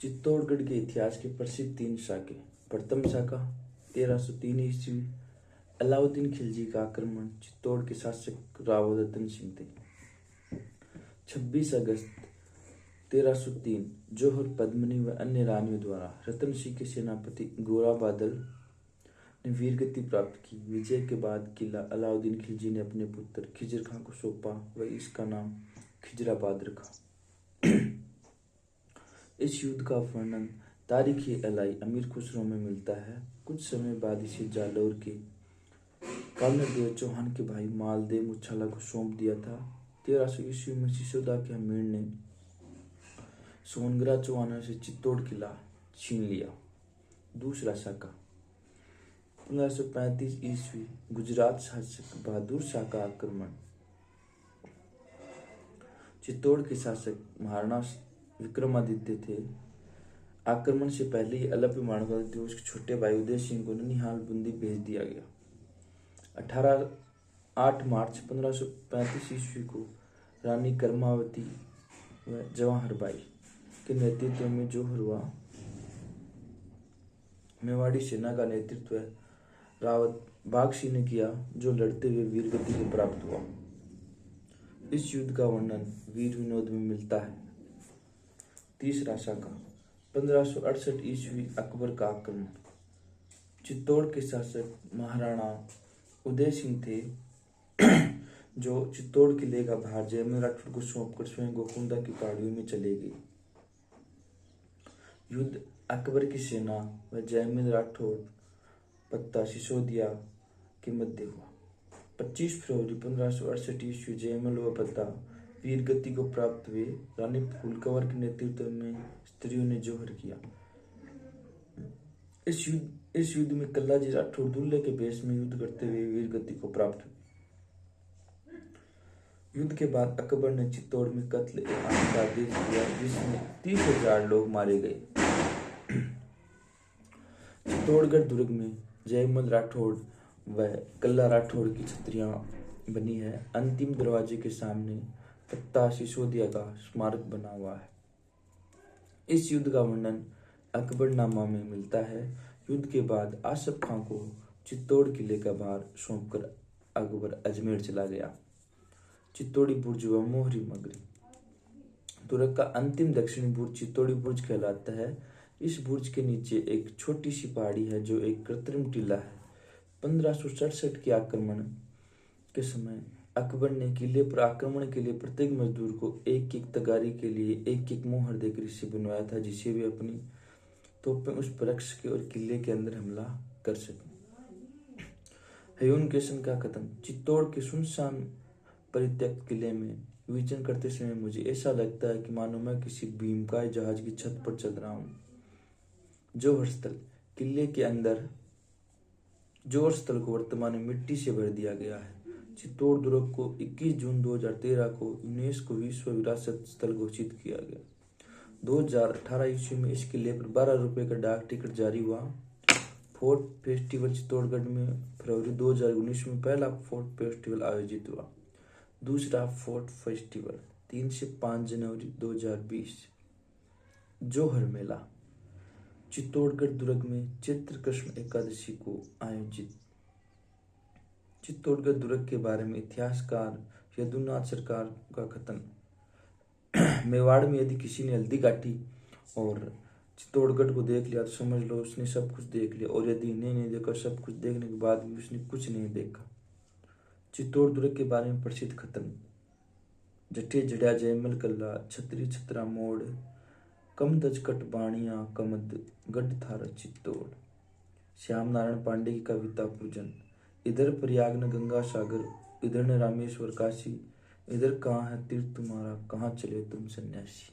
चित्तौड़गढ़ के इतिहास के प्रसिद्ध 3 शाखे। प्रथम शाखा 1303 ईस्वी, अलाउद्दीन खिलजी का आक्रमण। चित्तौड़ के शासक राव रतन सिंह थे। 26 अगस्त 1303 जौहर, पद्मिनी व अन्य रानियों द्वारा रतन सिंह के सेनापति गोरा बादल ने वीरगति प्राप्त की। विजय के बाद किला अलाउद्दीन खिलजी ने अपने पुत्र खिजर खां को सौंपा व इसका नाम खिजराबाद रखा। इस युद्ध का वर्णन तारीखी अलाई अमीर खुसरो में मिलता है। कुछ समय बाद इसे जालौर के कालनदेव चौहान के भाई मालदेव मुछाला को सौंप दिया था। 1300 ईस्वी में सिसोदा के अमीर ने सोनगरा चौहानों से चित्तौड़ किला छीन लिया। दूसरा शाखा 1535 ईस्वी, गुजरात शासक बहादुर शाह का आक्रमण। चित्तौड़ के शासक महाराणा विक्रमादित्य थे। आक्रमण से पहले ही अलभ्य मानवता उसके छोटे भाई उदय सिंह को ननिहाल बूंदी भेज दिया गया। 8 मार्च 1535 ईस्वी को रानी कर्मावती व जवाहर बाई के नेतृत्व में जौहर हुआ। मेवाड़ी सेना का नेतृत्व रावत बाघ सिंह ने किया, जो लड़ते हुए वीरगति को प्राप्त हुआ। इस युद्ध का वर्णन वीर विनोद में मिलता है। तीसरा शाखा 1568 ईस्वी, अकबर का आक्रमण। चित्तौड़ के शासक महाराणा उदय सिंह थे, जो चित्तौड़ किले का भार जयमल राठौड़ को सौंपकर स्वयं गोकुंडा की पहाड़ियों में चले गए। युद्ध अकबर की सेना व जयमल राठौड़ पत्ता सिसोदिया के मध्य हुआ। 25 फरवरी 1568 ईस्वी जयमल व पत्ता वीरगति को प्राप्त हुए। रानी फूलकवर के नेतृत्व में स्त्रियों ने जौहर किया। इस युद्ध में कल्लाजी राठौड़ दूल्हे के वेश में युद्ध करते हुए वीरगति को प्राप्त हुए। युद्ध के बाद अकबर ने चित्तौड़ में कत्ल ए आम का आदेश दिया, जिसमें 30,000 लोग मारे गए। चित्तौड़गढ़ दुर्ग में जयमल राठौड़ व कल्ला राठौड़ की छतरियां बनी है। अंतिम दरवाजे के सामने पत्ता सिसोदिया का स्मारक बना हुआ है। इस युद्ध का वर्णन अकबरनामा में मिलता है। युद्ध के बाद आसफ खां को चित्तौड़ किले का भार सौंपकर अकबर अजमेर चला गया। चित्तौड़ी बुर्ज व मोहरी मगरी। तुर्क का अंतिम दक्षिणी बुर्ज चित्तौड़ी बुर्ज कहलाता है। इस बुर्ज के नीचे एक छोटी सी पहाड़ी है, जो एक कृत्रिम टीला है। 1567 के आक्रमण के समय अकबर ने किले पर आक्रमण के लिए प्रत्येक मजदूर को एक एक तगारी के लिए एक मोहर देकर इसे बनवाया था, जिसे वे अपनी तोपें उस पर रख सके और किले के अंदर हमला कर सके। ह्यून केसन का कथन। चित्तौड़ के सुनसान परित्यक्त किले में विचरण करते समय मुझे ऐसा लगता है कि मानो मैं किसी भीमकाय जहाज की छत पर चल रहा हूँ। जौहर स्थल किले के अंदर जौहर स्थल को वर्तमान में मिट्टी से भर दिया गया है। चित्तौड़ दुर्ग को 21 जून 2013 को यूनेस्को विश्व विरासत स्थल घोषित किया गया। 2018 ईस्वी में इस किले पर 12 रुपए का डाक टिकट जारी हुआ। फोर्ट फेस्टिवल चित्तौड़गढ़ में फरवरी 2019 में पहला फोर्ट फेस्टिवल आयोजित हुआ। दूसरा फोर्ट फेस्टिवल 3 से 5 जनवरी 2020। जौहर मेला चित्तौड़गढ़ दुर्ग में चैत्र कृष्ण एकादशी को आयोजित। चित्तौड़गढ़ दुर्ग के बारे में इतिहासकार यदुनाथ सरकार का कथन। मेवाड़ में यदि किसी ने हल्दी काटी और चित्तौड़गढ़ को देख लिया तो समझ लो उसने सब कुछ देख लिया, और यदि इन्हें नहीं देखा, सब कुछ देखने के बाद भी उसने कुछ नहीं देखा। चित्तौड़ दुर्ग के बारे में प्रसिद्ध कथन। जठे जड़िया जयमल कल्ला, छतरी छतरा मोड़, कम दजकट बाणिया कमद गढ़ थारा चित्तौड़। श्याम नारायण पांडे की कविता पूजन। इधर प्रयाग न गंगा सागर, इधर न रामेश्वर काशी, इधर कहाँ है तीर्थ तुम्हारा, कहाँ चले तुम सन्यासी।